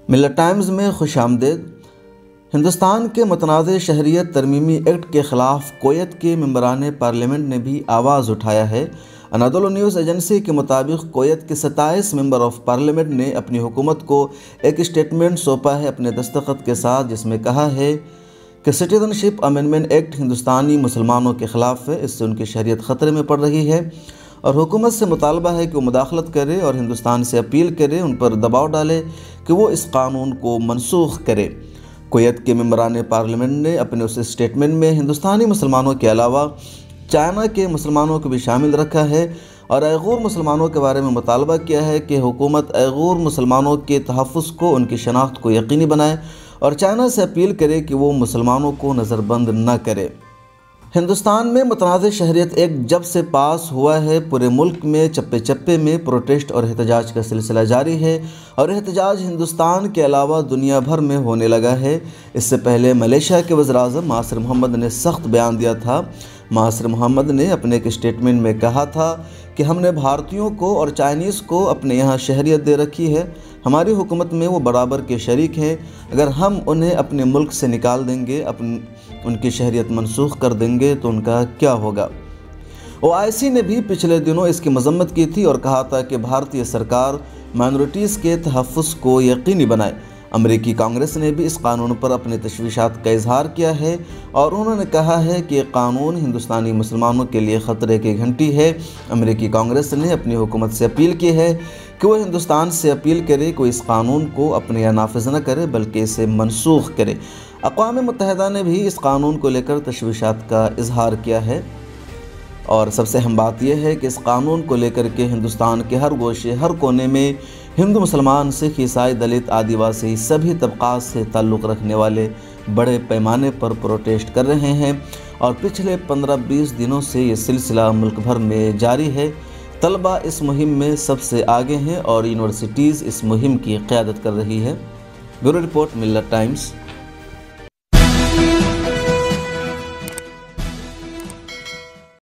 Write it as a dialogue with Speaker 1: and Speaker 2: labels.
Speaker 1: ملت ٹائمز میں خوش آمدید۔ ہندوستان کے متنازع شہریت ترمیمی ایکٹ کے خلاف کویت کے ممبران پارلیمنٹ نے بھی آواز اٹھایا ہے۔ انادولو نیوز ایجنسی کے مطابق کویت کے 27 ممبر آف پارلیمنٹ نے اپنی حکومت کو ایک اسٹیٹمنٹ سونپا ہے اپنے دستخط کے ساتھ، جس میں کہا ہے کہ سٹیزن شپ امینڈمنٹ ایکٹ ہندوستانی مسلمانوں کے خلاف ہے، اس سے ان کی شہریت خطرے میں پڑ رہی ہے اور حکومت سے مطالبہ ہے کہ وہ مداخلت کرے اور ہندوستان سے اپیل کرے، ان پر دباؤ ڈالے کہ وہ اس قانون کو منسوخ کرے۔ کویت کے ممبران پارلیمنٹ نے اپنے اس اسٹیٹمنٹ میں ہندوستانی مسلمانوں کے علاوہ چائنا کے مسلمانوں کو بھی شامل رکھا ہے اور ایغور مسلمانوں کے بارے میں مطالبہ کیا ہے کہ حکومت ایغور مسلمانوں کے تحفظ کو، ان کی شناخت کو یقینی بنائے اور چائنا سے اپیل کرے کہ وہ مسلمانوں کو نظر بند نہ کرے۔ ہندوستان میں متنازع شہریت ایکٹ جب سے پاس ہوا ہے، پورے ملک میں چپے چپے میں پروٹیسٹ اور احتجاج کا سلسلہ جاری ہے اور احتجاج ہندوستان کے علاوہ دنیا بھر میں ہونے لگا ہے۔ اس سے پہلے ملیشیا کے وزیر اعظم مہاتیر محمد نے سخت بیان دیا تھا۔ مہاتیر محمد نے اپنے ایک اسٹیٹمنٹ میں کہا تھا کہ ہم نے بھارتیوں کو اور چائنیز کو اپنے یہاں شہریت دے رکھی ہے، ہماری حکومت میں وہ برابر کے شریک ہیں، اگر ہم انہیں اپنے ملک سے نکال دیں گے، ان کی شہریت منسوخ کر دیں گے تو ان کا کیا ہوگا۔ OIC نے بھی پچھلے دنوں اس کی مذمت کی تھی اور کہا تھا کہ بھارتی سرکار مائنورٹیز کے تحفظ کو یقینی بنائے۔ امریکی کانگریس نے بھی اس قانون پر اپنے تشویشات کا اظہار کیا ہے اور انہوں نے کہا ہے کہ یہ قانون ہندوستانی مسلمانوں کے لیے خطرے کی گھنٹی ہے۔ امریکی کانگریس نے اپنی حکومت سے اپیل کی ہے کہ وہ ہندوستان سے اپیل کرے کہ وہ اس قانون کو اپنے یہاں نافذ نہ کرے بلکہ اسے منسوخ کرے۔ اقوام متحدہ نے بھی اس قانون کو لے کر تشویشات کا اظہار کیا ہے اور سب سے اہم بات یہ ہے کہ اس قانون کو لے کر کے ہندوستان کے ہر گوشے، ہر کونے میں ہندو، مسلمان، سکھ، عیسائی، دلت، آدیواسی سبھی طبقات سے تعلق رکھنے والے بڑے پیمانے پر پروٹیسٹ کر رہے ہیں اور پچھلے 15-20 دنوں سے یہ سلسلہ ملک بھر میں جاری ہے۔ طلبہ اس مہم میں سب سے آگے ہیں اور یونیورسٹیز اس مہم کی قیادت کر رہی ہے۔ بیورو رپورٹ، ملت ٹائمز۔